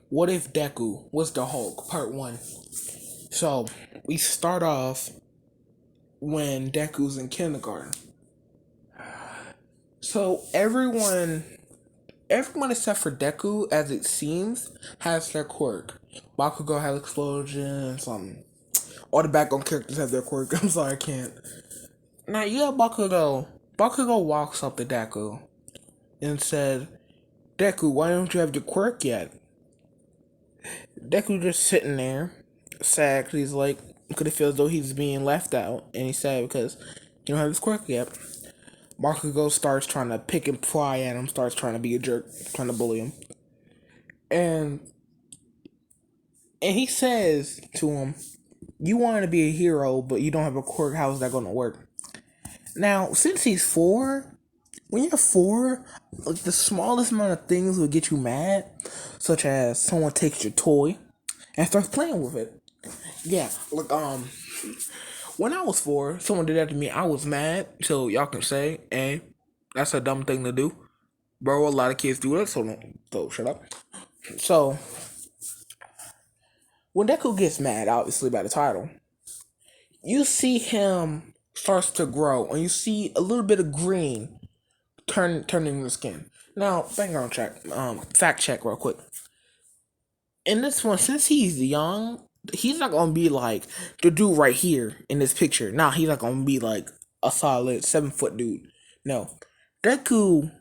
What if Deku was the Hulk? Part 1. So, we start off when Deku's in kindergarten. So, everyone except for Deku, as it seems, has their quirk. Bakugo has explosions, all the background characters have their quirk. I'm sorry, I can't. Now, yeah, Bakugo. Bakugo walks up to Deku and said, Deku, why don't you have your quirk yet? Deku just sitting there, sad, because he's like, because he feels as though he's being left out, and he's sad because he don't have his quirk yet. Bakugo starts trying to pick and pry at him, starts trying to be a jerk, trying to bully him. And he says to him, you want to be a hero, but you don't have a quirk, how is that going to work? Now, since he's 4, when you're 4, like the smallest amount of things will get you mad, such as someone takes your toy and starts playing with it. Yeah, like when I was 4, someone did that to me. I was mad, so y'all can say, "Hey, that's a dumb thing to do, bro." A lot of kids do that, so shut up. So when Deku gets mad, obviously by the title, you see him starts to grow, and you see a little bit of green turning the skin. Now, background check, fact check real quick. In this one, since he's young, he's not gonna be like the dude right here in this picture. Nah, he's not gonna be like a solid 7-foot dude. No, Deku,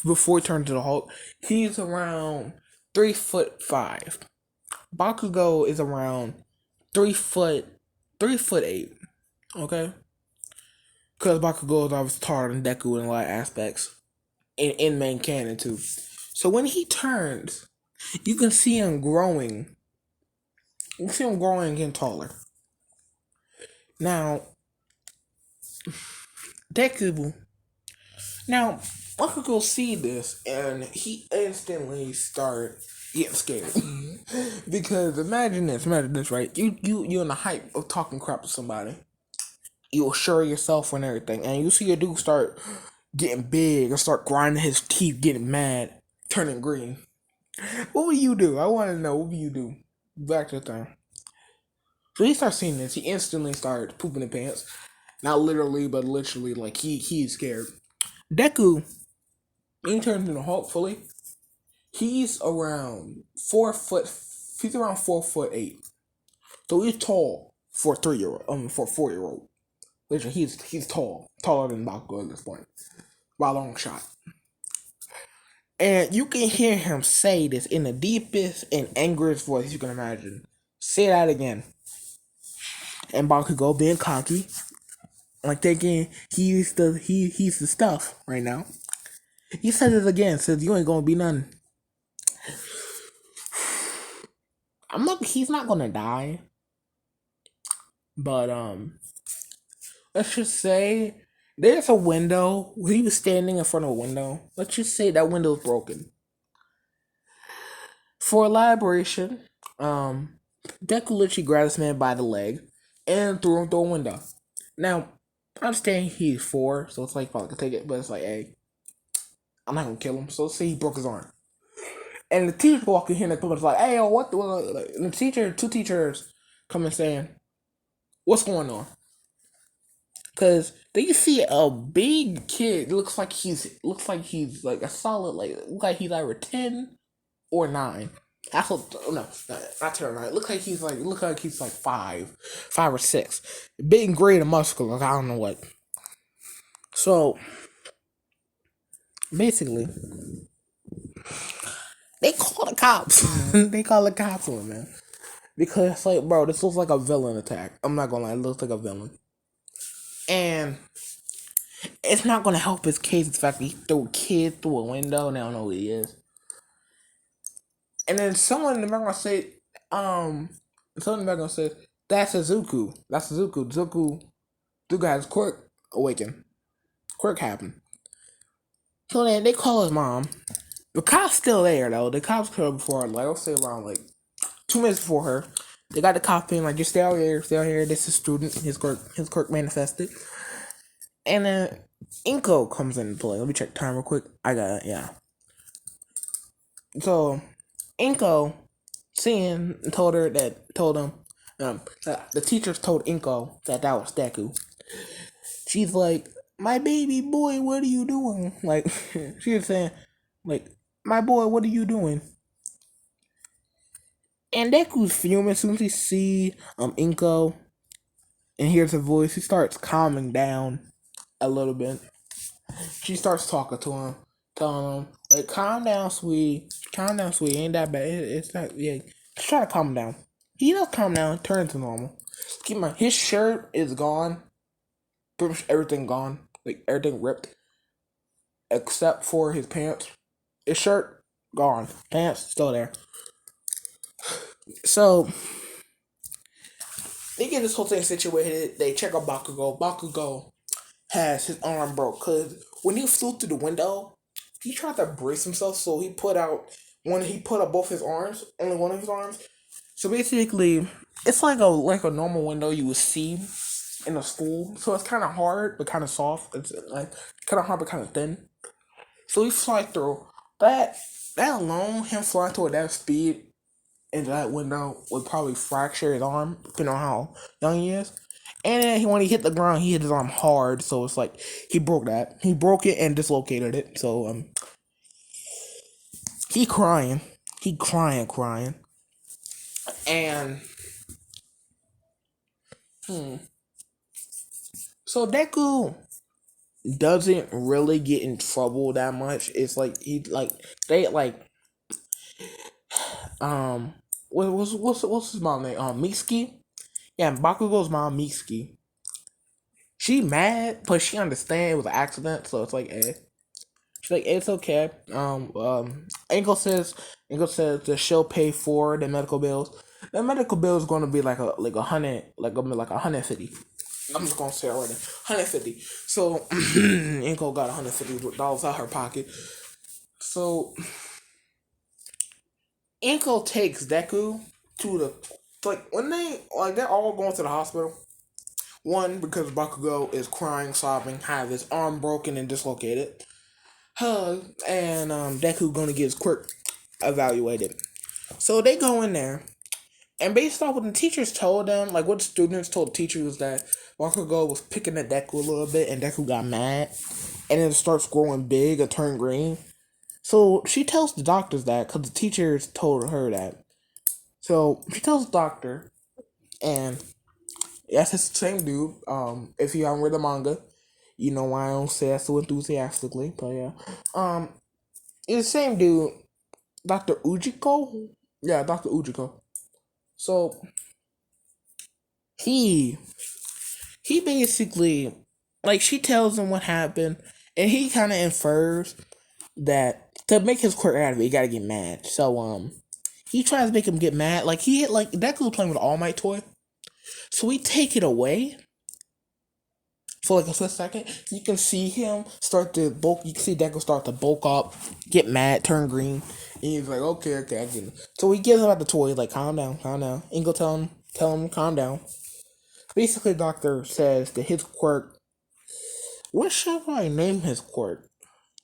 before he turned to the Hulk, he's around 3'5". Bakugo is around 3 foot, 3'8". Okay, because Bakugo is obviously taller than Deku in a lot of aspects, in main canon too. So when he turns, you can see him growing. You can see him growing and getting taller. Now, Deku. Now, Bakugo see this and he instantly start getting scared. Because imagine this, right? You in the hype of talking crap to somebody. You assure yourself and everything, and you see a dude start getting big or start grinding his teeth, getting mad, turning green. What would you do? I want to know. What would you do? Back to the time. So he starts seeing this. He instantly starts pooping his pants. Not literally, but literally. Like he's scared. Deku, when he turns into Hulk fully, he's around 4 foot. He's around 4'8". So he's tall for a 3-year-old. For a 4-year-old. Literally, he's tall, taller than Bakugo at this point, by a long shot. And you can hear him say this in the deepest and angriest voice you can imagine. Say that again. And Bakugo being cocky, like thinking he's the stuff right now. He says it again, says you ain't gonna be none. He's not gonna die. But let's just say there's a window. He was standing in front of a window. Let's just say that window's broken. For elaboration, Deku literally grabbed this man by the leg and threw him through a window. Now, I understand he's 4, so it's like, I can take it, but it's like, hey, I'm not gonna kill him. So let's say he broke his arm. And the teacher walking here and the like, hey, yo, what the? And the two teachers come and saying, what's going on? Because then you see a big kid, looks like he's like a solid, look like he's either 10 or 9. That's what, no, not 10 or 9. Look like he's like 5 or 6. Big and great and muscular, like I don't know what. So basically, they call the cops. They call the cops on him, man. Because it's like, bro, this looks like a villain attack. I'm not gonna lie, it looks like a villain. And it's not gonna help his case the fact that he threw a kid through a window and they don't know who he is. And then someone in the background said, that's Suzuku. That's Suzuku. Suzuku has quirk awakened. Quirk happened. So then they call his mom. The cop's still there though. The cops came before, like I'll say around like 2 minutes before her. They got the cop in, like, just stay out here, this is student, his quirk manifested. And then Inko comes into play. Let me check time real quick. I got it, yeah. So Inko, seeing, told him, the teachers told Inko that was Deku. She's like, my baby boy, what are you doing? Like, she was saying, like, my boy, what are you doing? And Deku's fuming as soon as he see Inko and hears her voice. He starts calming down a little bit. She starts talking to him, telling him, like, calm down, sweetie. Calm down, sweetie. Ain't that bad. It's not, yeah. Just try to calm down. He does calm down, turn to normal. Keep in mind, his shirt is gone. Pretty much everything gone. Like, everything ripped. Except for his pants. His shirt, gone. Pants, still there. So, they get this whole thing situated. They check out Bakugo. Bakugo has his arm broke because when he flew through the window, he tried to brace himself. So he put out both his arms, only one of his arms. So basically, it's like a normal window you would see in a school. So it's kind of hard but kind of soft. It's like kind of hard but kind of thin. So he flies through that. That alone, him flying through at that speed into that window would probably fracture his arm, depending on how young he is. And then when he hit the ground, he hit his arm hard, so it's like he broke that. He broke it and dislocated it. So he crying, crying, and so Deku doesn't really get in trouble that much. It's like they what's his mom name? Mitsuki. Yeah, Bakugo's mom Mitsuki. She mad, but she understand it was an accident, so it's like, eh. She's like, it's okay. Ankle says that she'll pay for the medical bills. The medical bill is going to be like a hundred, like $150. I'm just gonna say it right now, $150. So Ankle got $150 out her pocket. So Ankle takes Deku to the when they're all going to the hospital. One, because Bakugo is crying, sobbing, have his arm broken and dislocated. And Deku gonna get his quirk evaluated. So they go in there, and based off what the teachers told them, like what the students told the teachers, was that Bakugo was picking at Deku a little bit, and Deku got mad, and then it starts growing big and turn green. So she tells the doctors that, because the teachers told her that. So she tells the doctor, and that's the same dude. If you haven't read the manga, you know why I don't say that so enthusiastically, but yeah. It's the same dude, Dr. Ujiko? Yeah, Dr. Ujiko. So he basically, like, she tells him what happened, and he kind of infers that to make his quirk out of it, he gotta get mad. So he tries to make him get mad. Like he hit like Deku playing with an All Might toy, so we take it away for like a split second. You can see him start to bulk. You can see Deku start to bulk up, get mad, turn green, and he's like, okay, I get it. So he gives him out the toy, like, calm down. And go tell him, calm down. Basically, the doctor says that his quirk. What should I name his quirk?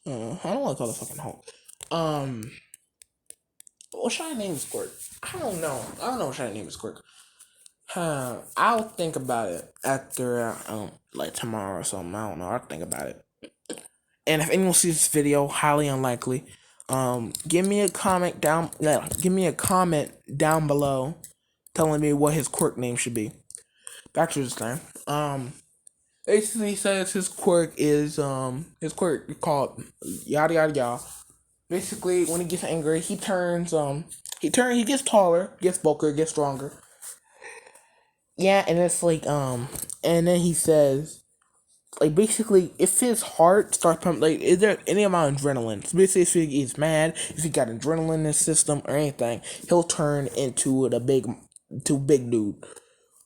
I don't want to call it fucking Hulk. What should I name his quirk? I don't know what should I name his quirk. I'll think about it after like tomorrow or something. I don't know. I'll think about it. And if anyone sees this video, highly unlikely. Give me a comment down. Yeah, give me a comment down below, telling me what his quirk name should be. Back to this thing. Basically he says his quirk is called yada yada yada. Basically, when he gets angry, he gets taller, gets bulkier, gets stronger. Yeah, and it's like and then he says, like, basically, if his heart starts pumping, like, is there any amount of adrenaline? So basically, if he's mad, if he got adrenaline in his system or anything, he'll turn into big dude.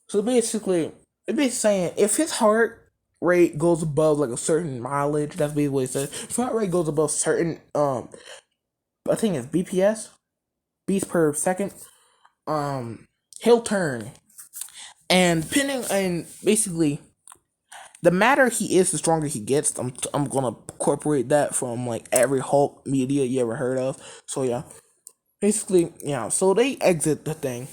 So basically, it's basically saying if his heart rate goes above like a certain mileage, that's basically what it says. If heart rate goes above certain I think it's BPS, beats per second, he'll turn. And basically, the madder he is, the stronger he gets. I'm gonna incorporate that from like every Hulk media you ever heard of. So yeah. Basically, so they exit the thing.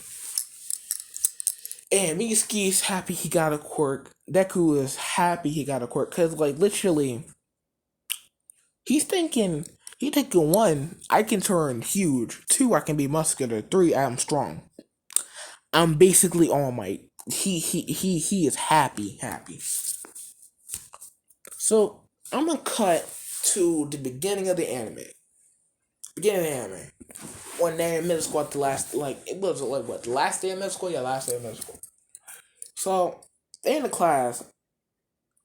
And Mitsuki's happy he got a quirk. Deku is happy he got a quirk. Because, like, literally, he's thinking, one, I can turn huge. Two, I can be muscular. Three, I'm strong. I'm basically All Might. He is happy. So, I'm gonna cut to the beginning of the anime. When they're in middle school at the last, it was like what, the last day of middle school? Yeah, last day of middle school. So, they in the class.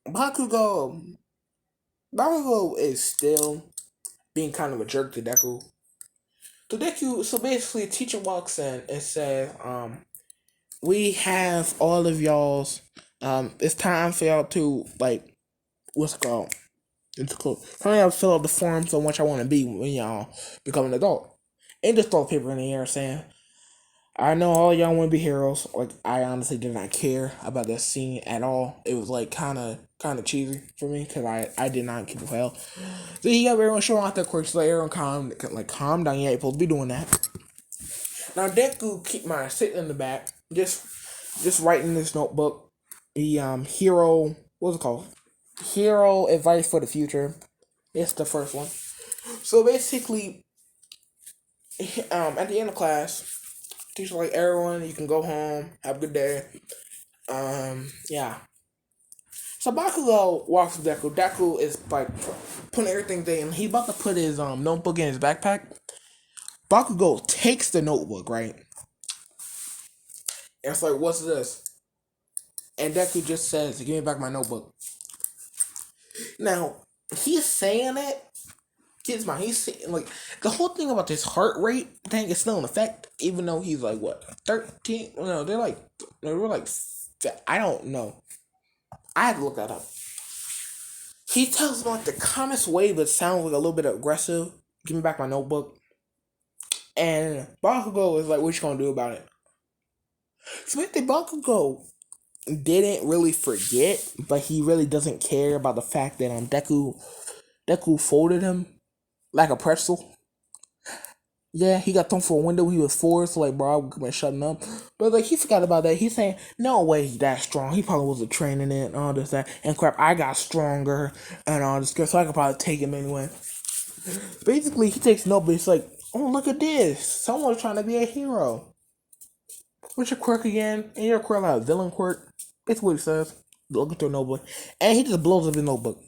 Bakugo is still being kind of a jerk to Deku. So basically, a teacher walks in and says, we have all of y'all's, it's time for y'all to, what's it called? It's cool. Time y'all to fill out the forms on what y'all want to be when y'all become an adult. And just throw paper in the air saying, I know all y'all want to be heroes. Like, I honestly did not care about that scene at all. It was like kind of cheesy for me because I did not give a hell. So he got everyone showing off their quirks. Like, everyone calm down. You ain't supposed to be doing that. Now Deku keep my sitting in the back, just writing this notebook. The hero, what's it called? Hero advice for the future. It's the first one. So basically, at the end of class, teacher like, everyone, you can go home. Have a good day. Yeah. So Bakugo walks with Deku. Deku is like putting everything there. He about to put his notebook in his backpack. Bakugo takes the notebook, right? And it's like, what's this? And Deku just says, give me back my notebook. Now, he's saying it. Kids, mind, he's saying, like, the whole thing about this heart rate thing is still in effect, even though he's like, what, 13? No, they were like, I don't know. I had to look that up. He tells him like the calmest way, but sounds like a little bit aggressive. Give me back my notebook. And Bakugo is like, what you gonna do about it? So if the Bakugo didn't really forget, but he really doesn't care about the fact that Deku folded him like a pretzel. Yeah, he got thrown for a window when he was 4, so like, bro, I would come shutting up. But like, he forgot about that. He's saying, no way he's that strong. He probably wasn't training it and all this, that, and crap. I got stronger and all this, so I could probably take him anyway. Basically, he takes no, but it's like, oh, look at this. Someone's trying to be a hero. What's your quirk again? And your quirk like a villain quirk. That's what he says. Looking through a notebook. And he just blows up his notebook.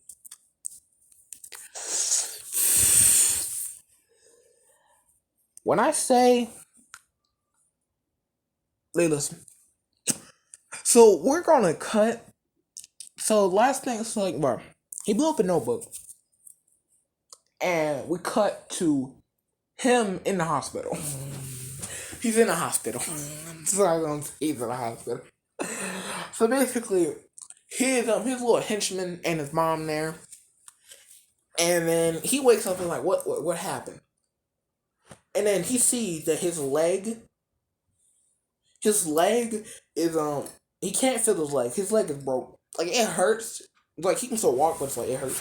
When I say, listen. So we're gonna cut. So last thing is like, bro, he blew up a notebook, and we cut to him in the hospital. He's in the hospital. So he's in the hospital. So basically, his little henchman and his mom there, and then he wakes up and like, what happened? And then he sees that his leg is he can't feel his leg. His leg is broke. Like, it hurts. Like, he can still walk, but it's like, it hurts.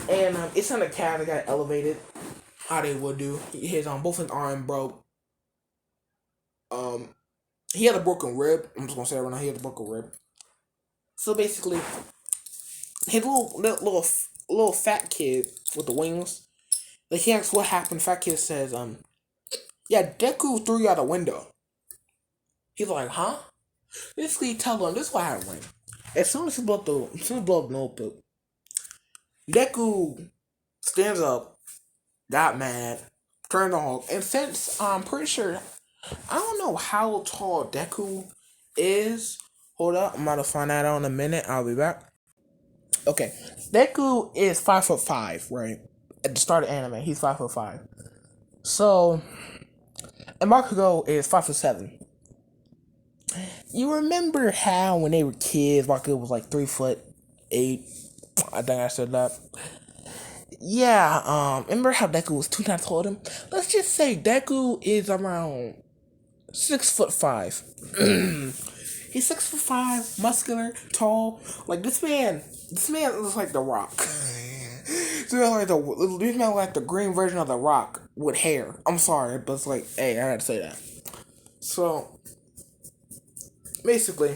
And it's on a cab that got elevated, how they would do. His both his arm broke. He had a broken rib. I'm just gonna say it right now. He had a broken rib. So basically, his little fat kid with the wings. Like, he asks what happened. Fat kid says, yeah, Deku threw you out a window. He's like, huh? Basically, tell him this is what happened. As soon as he blew up the notebook, Deku stands up, got mad, turned on, and since I'm pretty sure, I don't know how tall Deku is. Hold up, I'm about to find that out in a minute. I'll be back. Okay, Deku is 5'5", right? At the start of anime, he's 5'5". So, and Bakugo is 5'7". You remember how when they were kids, Bakugo was like 3'8". I think I said that. Yeah, remember how Deku was 2 times taller than him? Let's just say Deku is around 6'5". He's 6'5", muscular, tall. Like, this man looks like The Rock. This man like the green version of the Rock with hair. I'm sorry, but it's like, hey, I gotta say that. So basically,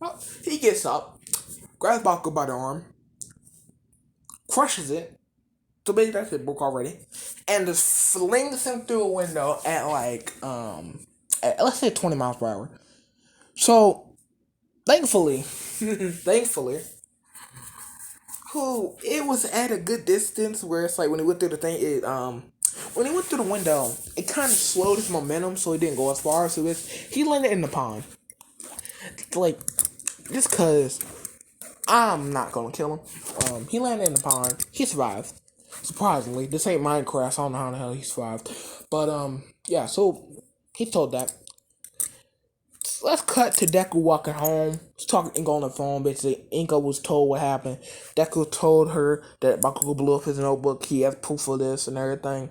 well, he gets up, grabs Baku by the arm, crushes it. So basically, that's it, broke already, and just flings him through a window at like at, let's say 20 miles per hour. So thankfully, thankfully, who it was at a good distance where it's like when he went through the thing, it when he went through the window, it kind of slowed his momentum, so he didn't go as far. So he landed in the pond, like just cause I'm not gonna kill him. He landed in the pond. He survived. Surprisingly, this ain't Minecraft. So I don't know how the hell he survived, but yeah. So he told that. Let's cut to Deku walking home. He's talking to Inko on the phone. Basically, Inko was told what happened. Deku told her that Bakugo blew up his notebook. He has proof of this and everything.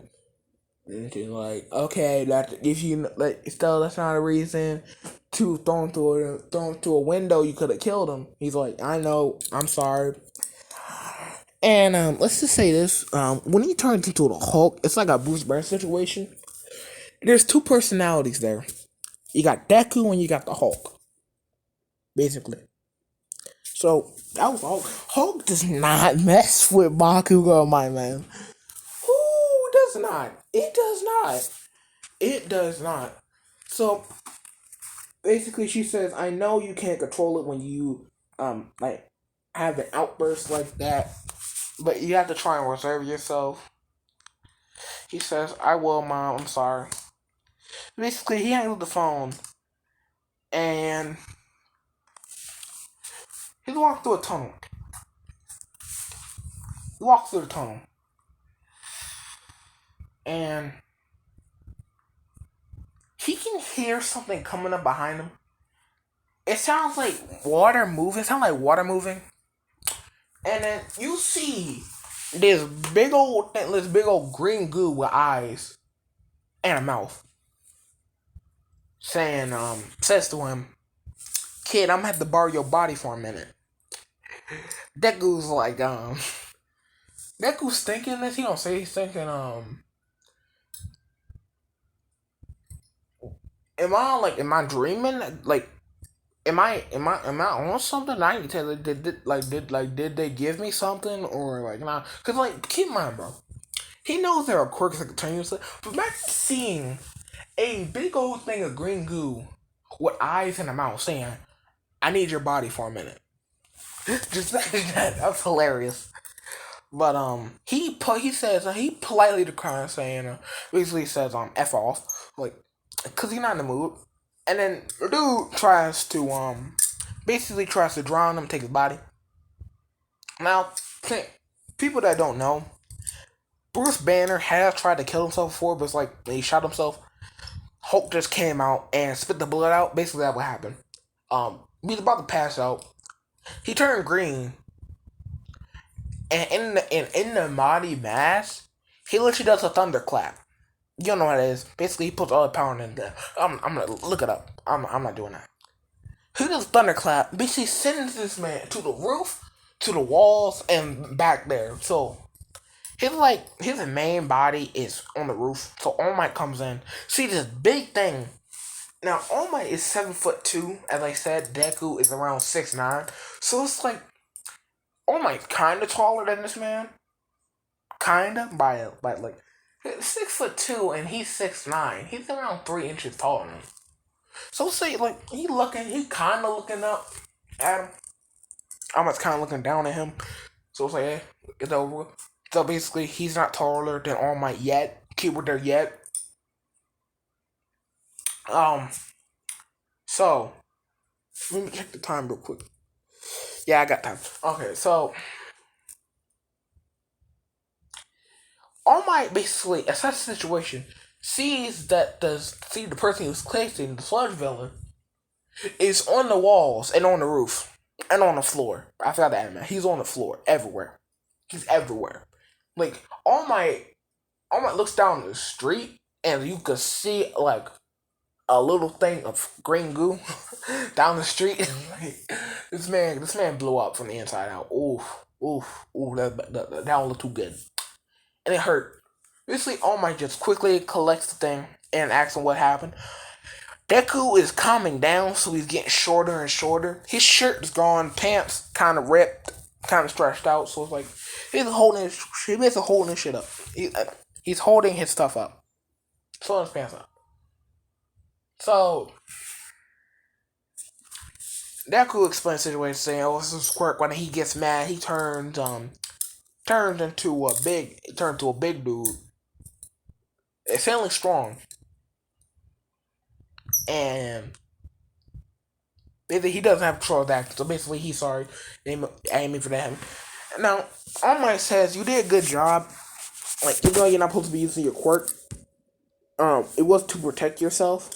And she's like, okay, that if you like, still that's not a reason to thrown through a window. You could have killed him. He's like, I know. I'm sorry. And let's just say this: when he turns into the Hulk, it's like a Bruce Banner situation. There's two personalities there. You got Deku and you got the Hulk, basically. So that was Hulk. Hulk does not mess with Bakugo, my man. Who does not? It does not. It does not. So basically, she says, "I know you can't control it when you like have an outburst like that, but you have to try and reserve yourself." He says, "I will, Mom. I'm sorry." Basically, he hangs up the phone and he walks through a tunnel. He walks through the tunnel and he can hear something coming up behind him. It sounds like water moving. It sounds like water moving. And then you see this big old green goo with eyes and a mouth. Says to him, kid, I'm gonna have to borrow your body for a minute. Deku's like, Deku's thinking this. He don't say he's thinking, am I dreaming? Like, am I on something? I can tell. Did they give me something or like nah? Cause like keep in mind, bro. He knows there are quirks that can turn you. But imagine seeing a big old thing of green goo with eyes and a mouth saying, "I need your body for a minute." Just that's hilarious. But he says he politely declines saying basically says f off like cause he's not in the mood. And then the dude tries to basically tries to drown him, take his body. Now, people that don't know, Bruce Banner has tried to kill himself before, but it's like when he shot himself, Hulk just came out and spit the blood out. Basically, that's what happened. He's about to pass out. He turned green, and in the Mighty Mass, he literally does a thunderclap. You don't know what it is. Basically, he puts all the power in there. I'm gonna look it up. I'm not doing that. He does thunderclap. Basically, sends this man to the roof, to the walls, and back there. So his main body is on the roof. So All Might comes in. See this big thing. Now All Might is 7'2". As I said, Deku is around 6'9". So it's like All Might's kind of taller than this man. Kinda by like 6'2" and he's 6'9". He's around 3 inches taller than him. So say like he kind of looking up at him. I'm just kind of looking down at him. So it's like, hey, it's over. So basically, he's not taller than All Might yet. Keyword there yet. So let me check the time real quick. Yeah, I got time. Okay, so All Might basically assesses the situation, sees the person who's chasing the sludge villain is on the walls and on the roof and on the floor. I forgot that man. He's on the floor everywhere. He's everywhere. Like All Might looks down the street and you could see like a little thing of green goo down the street. Like, this man blew up from the inside out. Oof. That don't look too good, and it hurt. Basically, All Might just quickly collects the thing and asks him what happened. Deku is calming down, so he's getting shorter and shorter. His shirt is gone, pants kind of ripped, kind of stretched out. So it's like he's basically holding his shit up. He's holding his stuff up, so his pants up. So Deku explains the situation, saying, "Oh, this is quirk. When he gets mad, he turns into a big dude. It's feeling strong, and basically he doesn't have control of that. So basically, he's sorry, aiming for that. Now, All Might says you did a good job. Like, even though you're not supposed to be using your quirk, it was to protect yourself.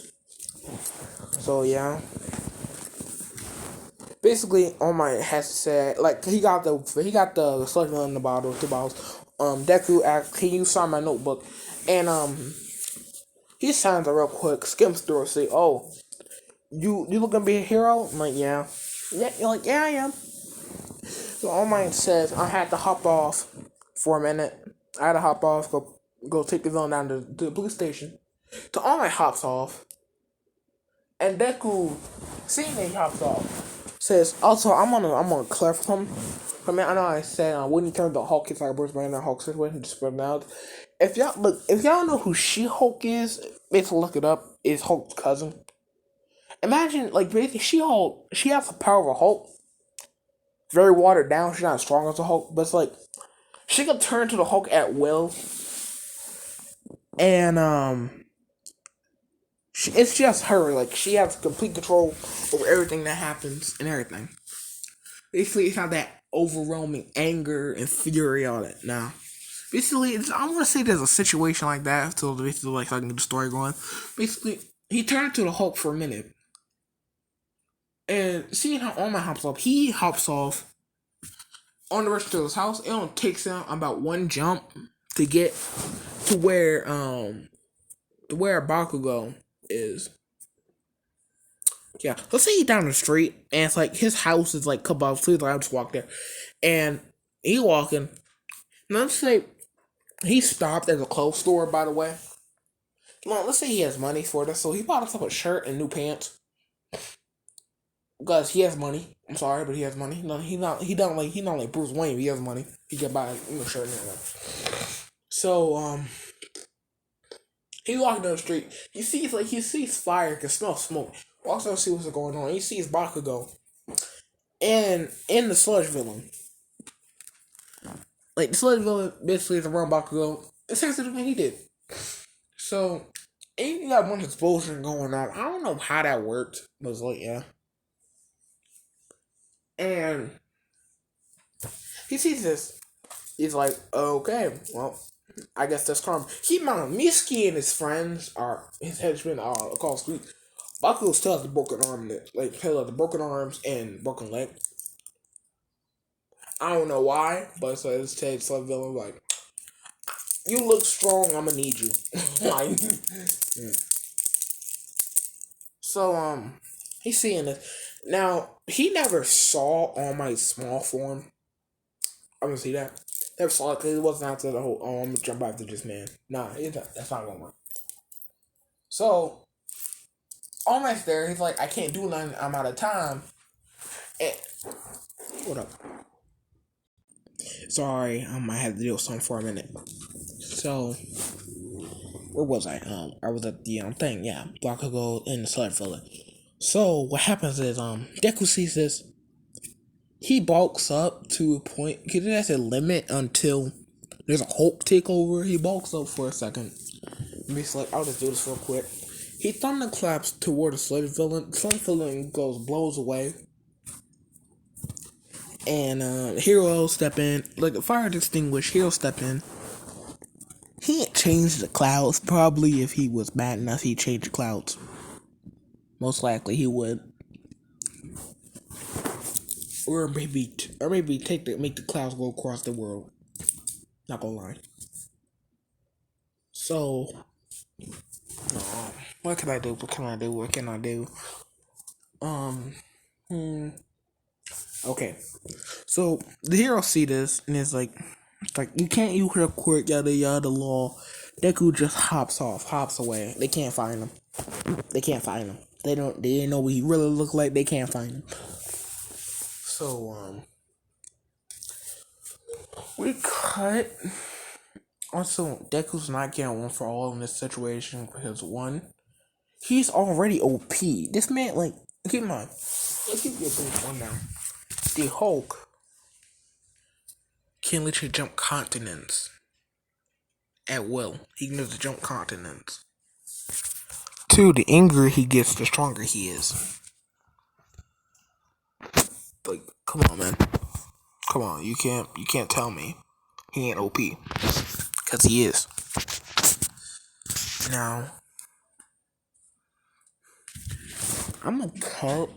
So yeah." Basically, All Might has said, like, he got the sludge in the bottle, 2 bottles. Deku asked, "Can you sign my notebook?" And he signs it real quick, skims through and say, "Oh, you looking to be a hero?" I'm like, "Yeah." "Yeah," you're like, "Yeah, I am." So All Might says, "I had to hop off for a minute. I had to hop off, go take the villain down to the police station." So All Might hops off, and Deku, seeing that he hops off, says, "Also, I'm gonna clarify something. I mean, I know I said when he turned the Hulk, it's like a Bruce Banner Hulk situation, just spread out. If y'all know who She-Hulk is, basically look it up. Is Hulk's cousin. Imagine, like, basically She-Hulk, she has the power of a Hulk. Very watered down. She's not as strong as a Hulk, but it's like she can turn to the Hulk at will, and it's just her. Like, she has complete control over everything that happens and everything. Basically, it's not that overwhelming anger and fury on it. Now, basically, I want to say there's a situation like that, so basically, like, so I can get the story going. Basically, he turned to the Hulk for a minute, and seeing how All Might hops off, he hops off on the rest of his house. It only takes him about one jump to get to where Bakugo is. Yeah, let's say he's down the street, and it's like his house is like a couple of streets. Like, I just walk there, and he walking. Let's say he stopped at a clothes store. By the way, well, let's say he has money for this, so he bought himself a shirt and new pants because he has money. I'm sorry, but he has money. No, he not like Bruce Wayne. He has money. He can buy a shirt and everything. So he walking down the street. He sees fire, can smell smoke. Walks out to see what's going on. He sees Bakugo and in the sludge villain. Like, the sludge villain basically is around Bakugo. It's the same thing he did. So, and you got one explosion going on. I don't know how that worked, but it's like, yeah. And he sees this. He's like, okay, well, I guess that's karma. Keep in mind, Miski and his friends his henchmen are across the street. Bakugo still has the broken arm, the broken arms and broken leg. I don't know why, but so it's Ted Villain like, you look strong, I'm gonna need you. Like, so he's seeing this. Now, he never saw All Might's small form. I'm gonna see that. Never saw it because it wasn't after the whole, I'm gonna jump after this man. Nah, that's not gonna work. So, All Might's there, he's like, I can't do nothing, I'm out of time. And, hold up. Sorry, I had to deal with something for a minute. So, where was I? I was at the thing, yeah. Bakugo in the sludge villain. So what happens is Deku sees this. He bulks up to a point because it has a limit until there's a Hulk takeover. He bulks up for a second. And he's like, I'll just do this real quick. He thunderclaps toward the sludge villain. The sludge villain blows away. And Hero step in. Like, the fire extinguished, Hero step in. He ain't changed the clouds. Probably if he was bad enough, he'd change the clouds. Most likely he would. Or maybe make the clouds go across the world. Not gonna lie. So, what can I do? Okay. So the hero see this and it's like you can't use her quirk, yada yada law. Deku just hops away. They can't find him. They can't find him. They didn't know what he really looked like. They can't find him. So we cut. Also, Deku's not getting one for all in this situation because one, he's already OP. This man, like, keep in mind, let's give you a brief one now. The Hulk can literally jump continents at will. He can just jump continents. Two, the angrier he gets, the stronger he is. Like, come on, man. Come on, you can't tell me he ain't OP. Cause he is. Now, I'm a cut.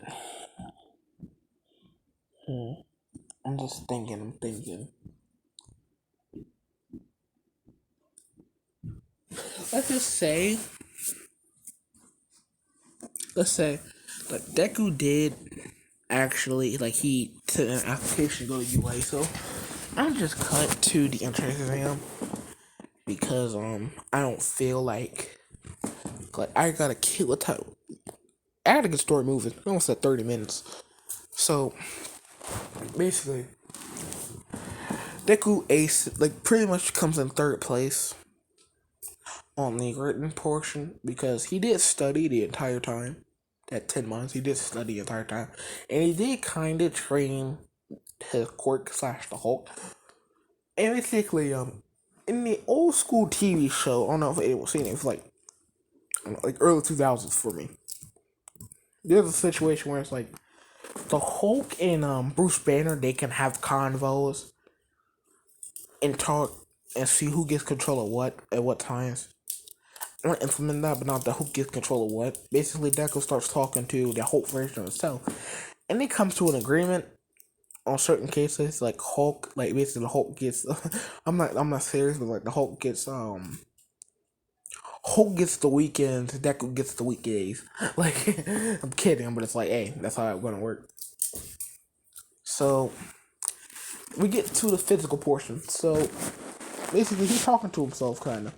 I'm just thinking. Let's just say, like Deku did actually, like he took an application to go to UA, so I'm just cut to the entrance exam because I don't feel like I gotta kill what type. I gotta get the story moving. I almost at 30 minutes, so basically, Deku Ace like pretty much comes in third place on the written portion because he did study the entire time. At 10 months, he did study the entire time, and he did kind of train his quirk slash the Hulk. And basically, in the old school TV show, I don't know if anyone seen it. It's like early 2000s for me. There's a situation where it's like the Hulk and Bruce Banner, they can have convos and talk and see who gets control of what at what times. I want to implement that, but not the Hulk gets control of what. Basically, Deku starts talking to the Hulk version of himself, and they come to an agreement on certain cases. Like Hulk, like basically the Hulk gets. I'm not serious, but like the Hulk gets Hulk gets the weekends, Deku gets the weekdays. Like I'm kidding, but it's like, hey, that's how it's gonna work. So we get to the physical portion. So basically, he's talking to himself, kind of,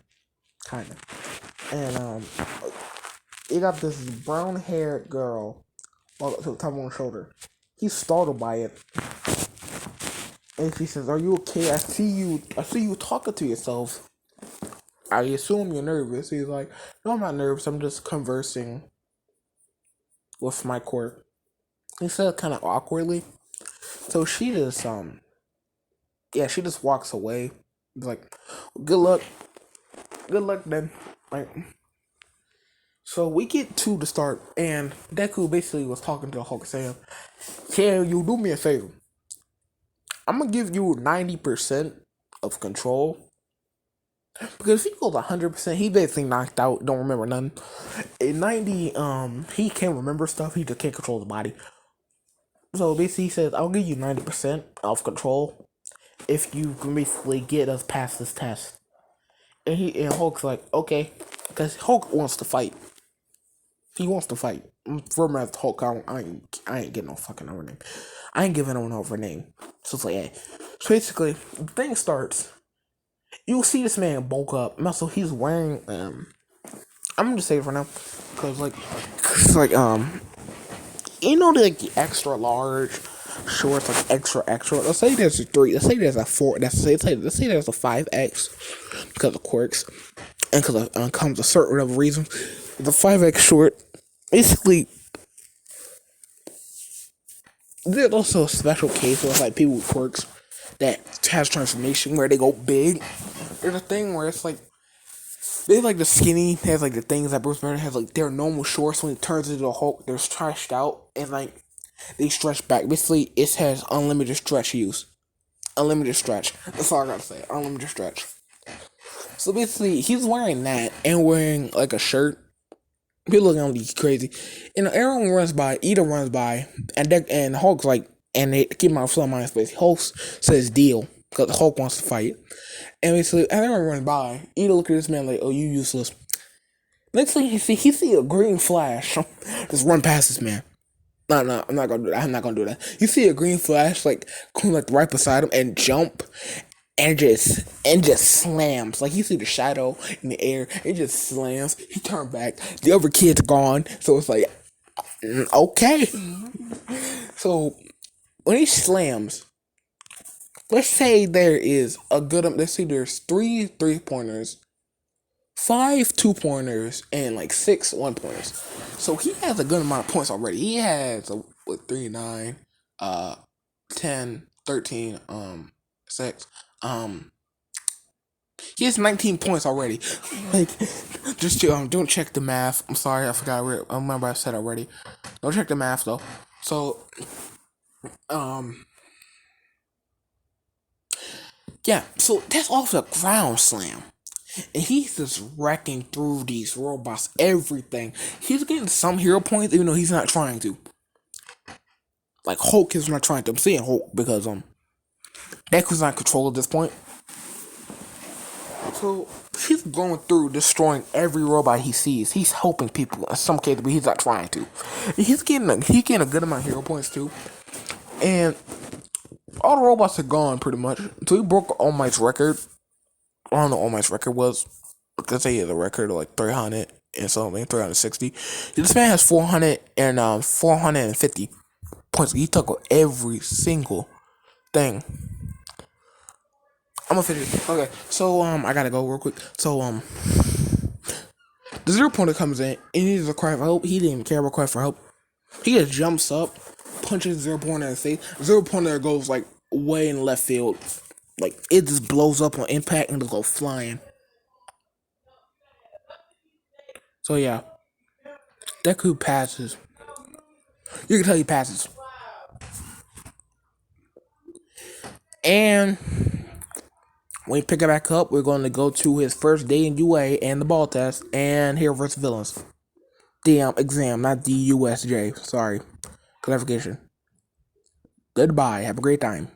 and he got this brown haired girl all to the top of his shoulder. He's startled by it, and she says, "Are you okay? I see you talking to yourself. I assume you're nervous." He's like, "No, I'm not nervous. I'm just conversing with my quirk." He said it kind of awkwardly. So she just she just walks away. He's like, "Good luck, good luck then." Like, so we get to the start, and Deku basically was talking to the Hulk saying, "Can you do me a favor? I'm gonna give you 90% of control. Because if he goes 100%, he basically knocked out, don't remember nothing. At 90, he can remember stuff, he just can't control the body. So basically he says, I'll give you 90% of control if you can basically get us past this test. And Hulk's like, okay. Because Hulk wants to fight. He wants to fight. For as Hulk, I ain't getting no fucking over name. I ain't giving no one over name. So it's like, hey. So basically, the thing starts. You'll see this man bulk up. Also, he's wearing I'm gonna just say it for now, you know, the extra large shorts, like extra. Let's say there's a 3. Let's say there's a 4. Let's say there's a 5X because of quirks and because of comes a certain other reason. The 5X short, basically, there's also a special case where it's like people with quirks that has transformation where they go big. There's a thing where it's like they like the skinny has like the things that Bruce Banner has, like their normal shorts when it turns into a Hulk, they're stretched out and like they stretch back. Basically, it has unlimited stretch use. Unlimited stretch. That's all I gotta say. Unlimited stretch. So basically, he's wearing that and wearing like a shirt. People looking at him crazy. And everyone runs by. Ida runs by, and Hulk's like, and they keep my flow mind space. Hulk says deal because Hulk wants to fight. And basically, everyone runs by. Ida look at this man like, oh, you useless. Next thing he see a green flash just run past this man. No, no, I'm not gonna do that. I'm not gonna do that. You see a green flash like come like right beside him and jump and just slams. Like you see the shadow in the air, it just slams. He turned back. The other kid's gone. So it's like okay. So when he slams, let's say there is a good. Let's say there's 3 3-pointers, 5 2-pointers, and like 6 1-pointers. So he has a good amount of points already. He has a what 3 9, 10 13 6 he has 19 points already. Like, just to, don't check the math. I'm sorry, I forgot. I remember I said already. Don't check the math though. So, um, yeah. So that's off the ground slam, and he's just wrecking through these robots. Everything. He's getting some hero points, even though he's not trying to. Like Hulk is not trying to. I'm saying Hulk because Deku's not in control at this point. So he's going through destroying every robot he sees. He's helping people in some cases, but he's not trying to. He's getting a good amount of hero points too. And all the robots are gone pretty much. So he broke All Might's record. I don't know what All Might's record was. Let's say he has a record of like 300 and something, 360. This man has 450 points. He took every single thing. I'm gonna finish. Okay, so I gotta go real quick. So the 0-pointer comes in and he needs a cry for help. He didn't even care about cry for help. He just jumps up, punches 0-pointer in the face. 0-pointer goes like way in left field. Like it just blows up on impact and just go flying. So yeah, Deku passes. You can tell he passes. And when we pick it back up, we're going to go to his first day in UA and the ball test and Hero vs. Villains. The exam, not the USJ. Sorry. Clarification. Goodbye. Have a great time.